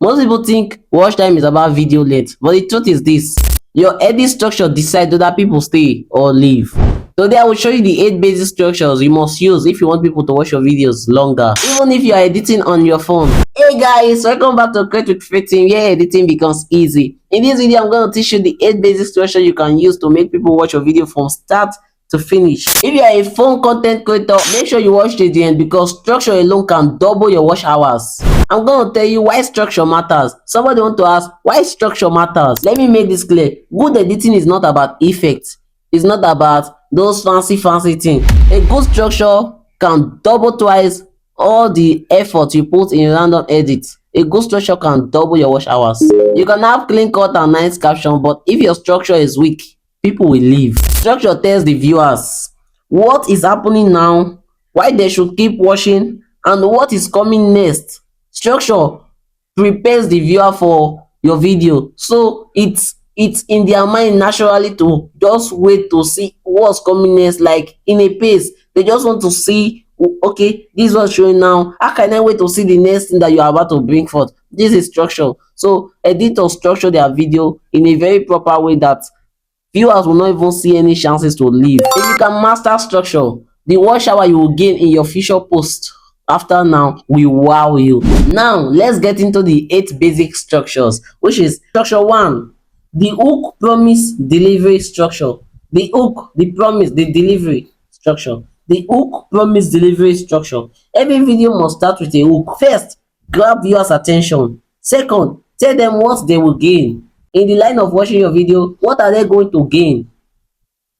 Most people think watch time is about video length, but the truth is this: your edit structure decides whether people stay or leave. Today I will show you the 8 basic structures you must use if you want people to watch your videos longer, even if you are editing on your phone. Hey guys, welcome back to Create with Freething, where editing becomes easy. In this video, I'm going to teach you the 8 basic structures you can use to make people watch your video from start to finish. If you are a phone content creator, make sure you watch to the end because structure alone can double your watch hours. I'm going to tell you why structure matters. Somebody want to ask why structure matters. Let me make this clear. Good editing is not about effects. It's not about those fancy things. A good structure can double twice all the effort you put in random edits. A good structure can double your watch hours. You can have clean cut and nice caption, but if your structure is weak, people will leave. Structure tells the viewers what is happening now, why they should keep watching, and what is coming next. Structure prepares the viewer for your video, so it's in their mind naturally to just wait to see what's coming next. Like in a pace, they just want to see, okay, this is what's showing now, how can I wait to see the next thing that you are about to bring forth? This is structure. So editors structure their video in a very proper way that viewers will not even see any chances to leave. If you can master structure, the watch hour you will gain in your future post after now will wow you. Now let's get into the 8 basic structures, which is structure 1, the hook, promise, delivery structure. The hook, the promise, the delivery structure. The hook, promise, delivery structure. Every video must start with a hook. First, grab viewers' attention. Second, tell them what they will gain. In the line of watching your video, what are they going to gain?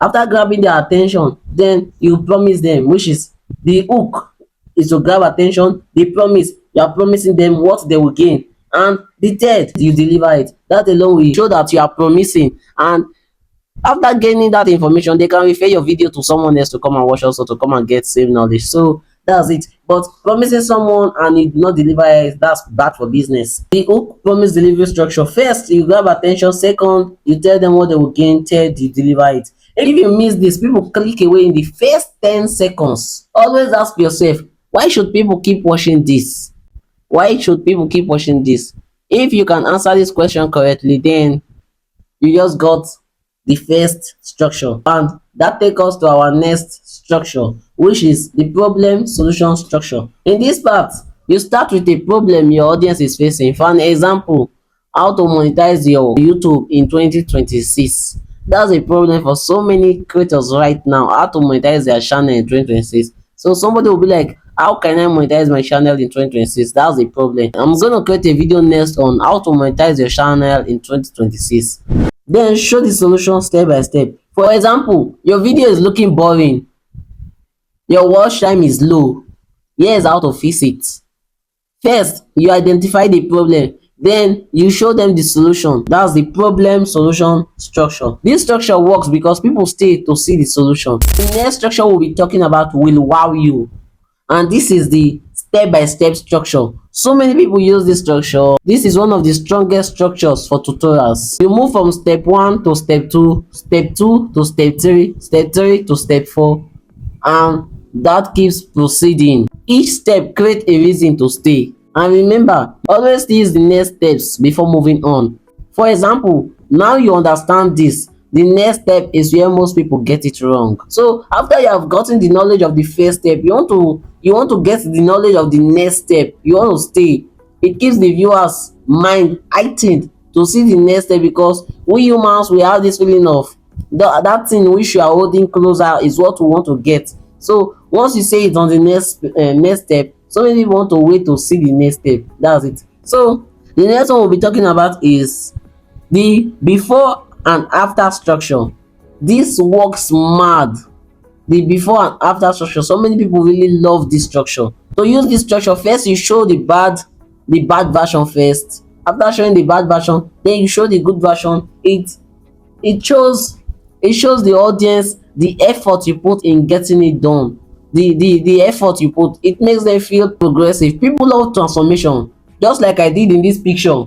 After grabbing their attention, then you promise them, which is the hook is to grab attention. The promise, you are promising them what they will gain. And the third, you deliver it. That alone will show that you are promising. And after gaining that information, they can refer your video to someone else to come and watch, also to come and get same knowledge. So that's it. But promising someone and you do not deliver it, that's bad for business. The hook, promise, delivery structure. First, you grab attention. Second, you tell them what they will gain. Third, you deliver it. If you miss this, people click away in the first 10 seconds. Always ask yourself, why should people keep watching this? Why should people keep watching this? If you can answer this question correctly, then you just got the first structure. And that takes us to our next structure, which is the problem solution structure. In this part, you start with a problem your audience is facing. For an example, how to monetize your YouTube in 2026. That's a problem for so many creators right now, how to monetize their channel in 2026. So somebody will be like, how can I monetize my channel in 2026? That's a problem. I'm gonna create a video next on how to monetize your channel in 2026. Then show the solution step by step. For example, your video is looking boring, your watch time is low. Here's how to fix it. First, you identify the problem, then you show them the solution. That's the problem solution structure. This structure works because people stay to see the solution. The next structure we'll be talking about will wow you, and this is the step-by-step structure. So many people use this structure. This is one of the strongest structures for tutorials. You move from step 1 to step 2, step 2 to step 3, step 3 to step 4, and that keeps proceeding. Each step creates a reason to stay. And remember, always use the next steps before moving on. For example, now you understand this. The next step is where most people get it wrong. So after you have gotten the knowledge of the first step, you want to get the knowledge of the next step. You want to stay. It keeps the viewer's mind heightened to see the next step, because we humans, we have this feeling of that thing which you are holding closer is what we want to get. So once you say it on the next step, so many people want to wait to see the next step. That's it. So the next one we'll be talking about is the before and after structure. This works mad. The before and after structure, so many people really love this structure. To use this structure, first you show the bad version first. After showing the bad version, then you show the good version. It shows the audience the effort you put in getting it done. The effort you put, it makes them feel progressive. People love transformation, just like I did in this picture.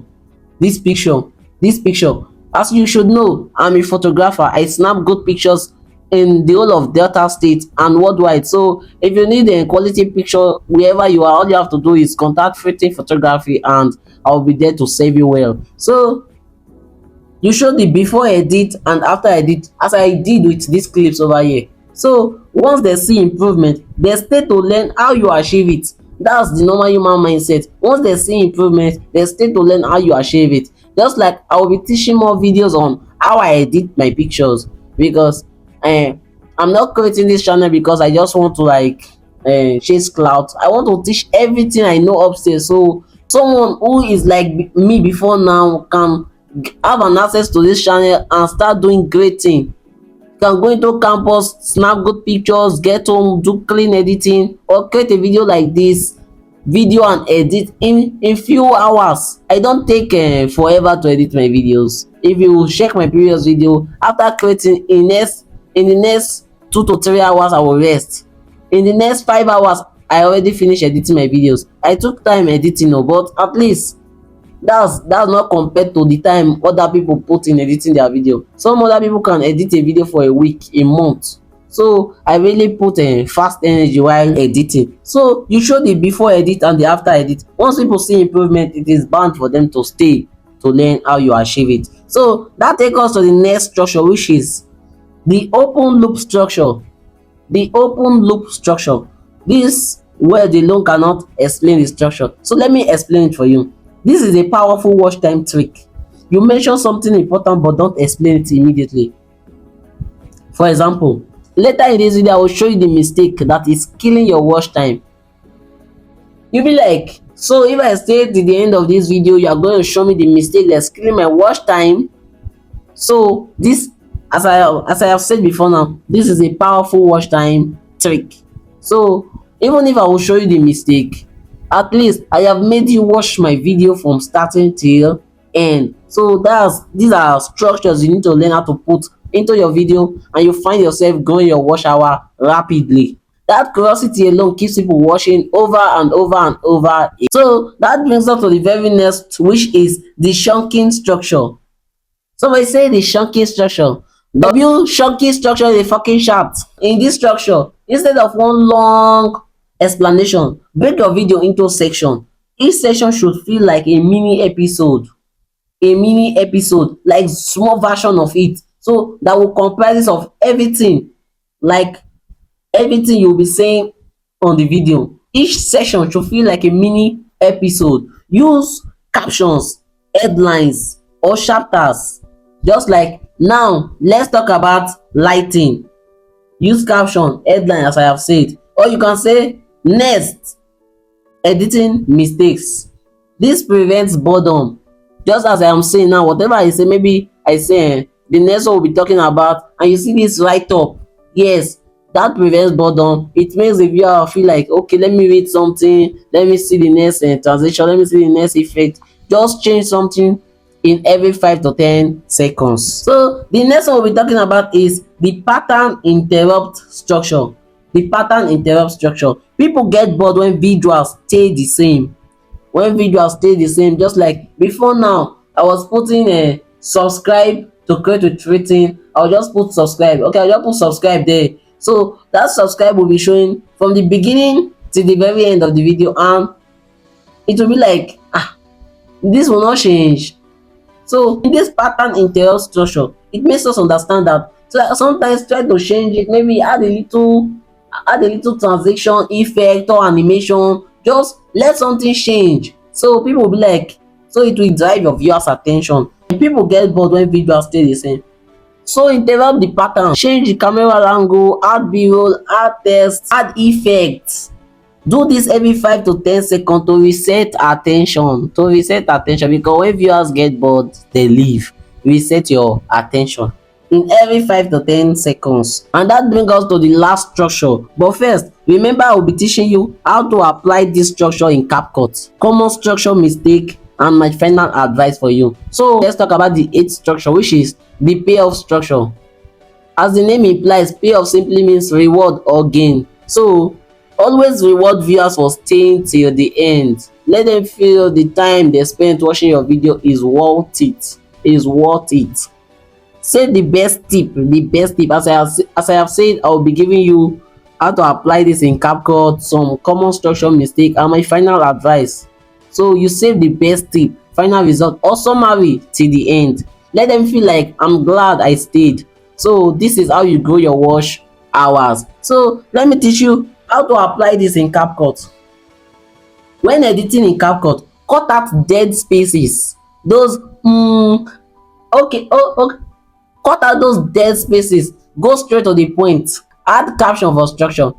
As you should know, I'm a photographer. I snap good pictures in the whole of Delta State and worldwide. So if you need a quality picture wherever you are, all you have to do is contact Freething Photography and I'll be there to serve you well. So you show the before edit and after edit, as I did with these clips over here. So once they see improvement, they stay to learn how you achieve it. That's the normal human mindset. Once they see improvement, they stay to learn how you achieve it. Just like I will be teaching more videos on how I edit my pictures, because I'm not creating this channel because I just want to like chase clout. I want to teach everything I know upstairs, so someone who is like me before now can have an access to this channel and start doing great thing. You can go into campus, snap good pictures, get home, do clean editing, or create a video like this, video and edit in few hours. I don't take forever to edit my videos. If you check my previous video, after creating in the next 2 to 3 hours I will rest. In the next 5 hours I already finished editing my videos. I took time editing, but at least that's not compared to the time other people put in editing their video. Some other people can edit a video for a week, a month. So I really put fast energy while editing. So you show the before edit and the after edit. Once people see improvement, it is bound for them to stay to learn how you achieve it. So that takes us to the next structure, which is the open loop structure. The open loop structure, this word alone cannot explain the structure, so let me explain it for you. This is a powerful watch time trick. You mention something important but don't explain it immediately. For example, later in this video I will show you the mistake that is killing your watch time. You'll be like, so if I stay to the end of this video, you are going to show me the mistake that's killing my watch time? So this, as I have said before now, this is a powerful watch time trick. So even if I will show you the mistake, at least I have made you watch my video from starting till end. So these are structures you need to learn how to put into your video, and you find yourself growing your watch hour rapidly. That curiosity alone keeps people watching over and over and over. So that brings us to the very next, which is the chunking structure. Somebody say the chunking structure. W chunking structure is a fucking chart. In this structure, instead of one long explanation, break your video into section. Each section should feel like a mini episode. A mini episode, like small version of it. So that will comprise of everything, like everything you'll be saying on the video. Each section should feel like a mini episode. Use captions, headlines, or chapters. Just like now, let's talk about lighting. Use caption, headline, as I have said. Or you can say next, editing mistakes. This prevents boredom. Just as I am saying now, whatever I say, maybe I say the next one will be talking about, and you see this right up. Yes, that prevents boredom. It makes the viewer feel like, okay, let me read something, let me see the next transition, let me see the next effect. Just change something in every 5 to 10 seconds. So the next one we'll be talking about is the pattern interrupt structure. The pattern interrupt structure. People get bored when visuals stay the same. When visuals stay the same, just like before now, I was putting a subscribe to create with Freething. I'll just put subscribe. Okay, I'll just put subscribe there. So that subscribe will be showing from the beginning to the very end of the video, and it will be like, this will not change. So in this pattern interrupt structure, it makes us understand that, so sometimes try to change it, maybe add a little transition effect or animation. Just let something change, so people will be like, so it will drive your viewers attention. And people get bored when visuals stay the same. So interrupt the pattern, change the camera angle, add b-roll, add text, add effects. Do this every 5 to 10 seconds to reset attention. Because when viewers get bored, they leave. Reset your attention in every 5 to 10 seconds. And that brings us to the last structure. But first, remember I will be teaching you how to apply this structure in CapCut. Common structure mistake and my final advice for you. So let's talk about the 8th structure, which is the payoff structure. As the name implies, payoff simply means reward or gain. So always reward viewers for staying till the end. Let them feel the time they spent watching your video is worth it. Say the best tip. As I have said, I will be giving you how to apply this in CapCut, some common structure mistake, and my final advice. So you save the best tip, final result, or summary till the end. Let them feel like I'm glad I stayed. So this is how you grow your watch hours. So let me teach you how to apply this in CapCut. When editing in CapCut, cut out dead spaces. Those okay, okay, cut out those dead spaces, go straight to the point, add caption for structure,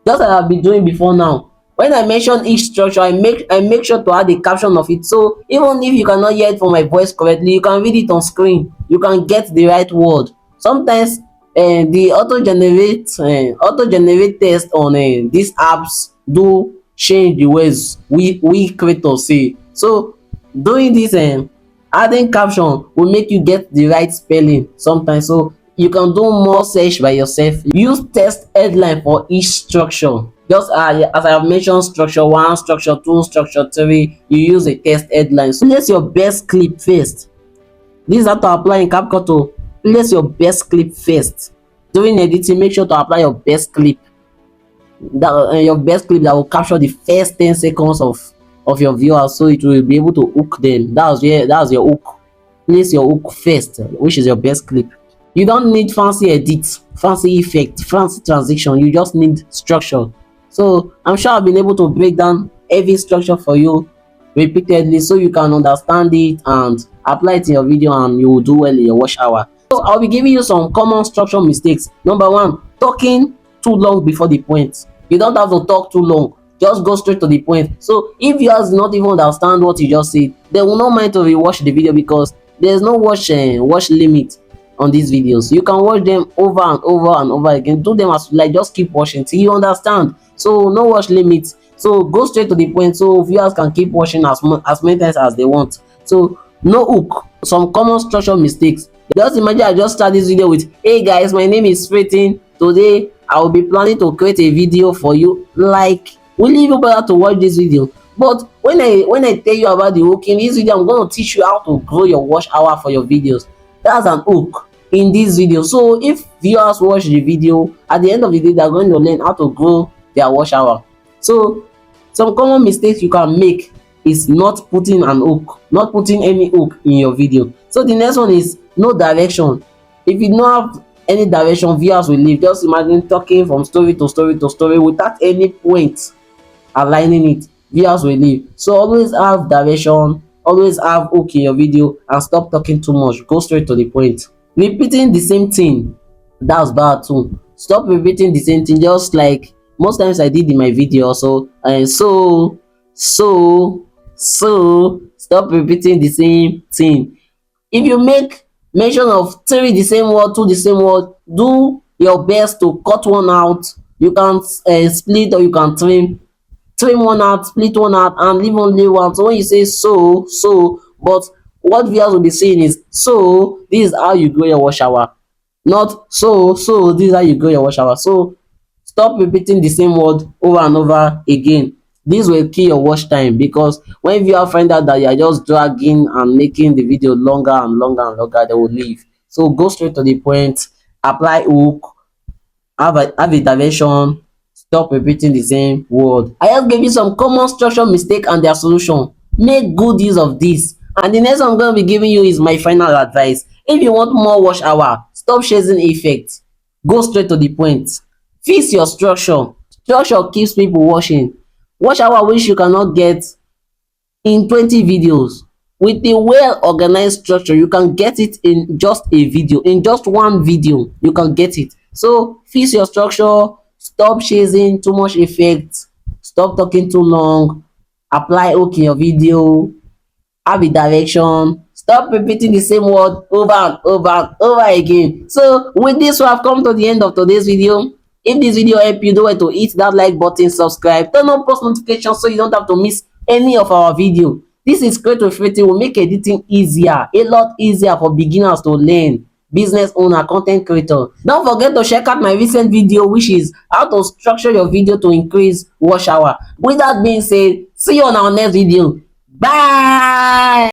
just as I've been doing before now. When I mention each structure, I make sure to add a caption of it, so even if you cannot hear it from my voice correctly, you can read it on screen, you can get the right word. Sometimes the auto generate text on these apps do change the words we creators say. So doing this adding caption will make you get the right spelling sometimes, so you can do more search by yourself. Use text headline for each structure, just as I have mentioned, structure 1, structure 2, structure 3, you use a text headline. So place your best clip first. This is how to apply in CapCut. Place your best clip first. During editing, make sure to apply your best clip that will capture the first 10 seconds of your viewers, so it will be able to hook them. That's your hook. Place your hook first, which is your best clip. You don't need fancy edits, fancy effect, fancy transition. You just need structure. So I'm sure I've been able to break down every structure for you repeatedly, so you can understand it and apply it in your video, and you will do well in your watch hour. So I'll be giving you some common structure mistakes. Number one, talking too long before the point. You don't have to talk too long, just go straight to the point. So if viewers do not even understand what you just said, they will not mind to rewatch the video, because there's no watch limit on these videos. You can watch them over and over and over again. Do them as you like, just keep watching till you understand. So no watch limit, so go straight to the point, so viewers can keep watching as many times as they want. So no hook. Some common structure mistakes. Just imagine I just start this video with, hey guys, my name is Freething. Today I will be planning to create a video for you. Like, will you even bother to watch this video? But when I tell you about the hook in this video, I'm going to teach you how to grow your watch hour for your videos. That's an hook in this video. So if viewers watch the video, at the end of the day, they're going to learn how to grow their watch hour. So some common mistakes you can make is not putting an hook, not putting any hook in your video. So the next one is no direction. If you don't have any direction, viewers will leave. Just imagine talking from story to story to story without any point aligning it, viewers will leave. So always have direction, always have hook in your video, and stop talking too much, go straight to the point. Repeating the same thing, that's bad too. Stop repeating the same thing, just like most times I did in my video also. So stop repeating the same thing. If you make mention of 3 the same word, 2 the same word, do your best to cut one out. You can split, or you can trim one out, split one out, and leave only one. So when you say but what viewers will be saying is, so this is how you grow your watch hour, not so this is how you grow your watch hour. So stop repeating the same word over and over again. This will kill your watch time, because when viewers find out that you are just dragging and making the video longer and longer and longer, they will leave. So go straight to the point, apply hook, have a direction, stop repeating the same word. I just gave you some common structure mistake and their solution. Make good use of this. And the next one I'm going to be giving you is my final advice. If you want more watch hour, stop chasing effects, go straight to the point. Fix your structure. Structure keeps people watching. Watch hour which you cannot get in 20 videos. With a well organized structure, you can get it in just a video. In just one video, you can get it. So fix your structure, stop chasing too much effects, stop talking too long, apply hook in your video, have a direction, stop repeating the same word over and over and over again. So with this, we have come to the end of today's video. If this video helped you, don't forget to hit that like button, subscribe, turn on post notifications so you don't have to miss any of our video. This is Create with Freething. Will make editing easier, a lot easier for beginners to learn, business owner, content creator. Don't forget to check out my recent video, which is how to structure your video to increase watch hour. With that being said, see you on our next video. Bye.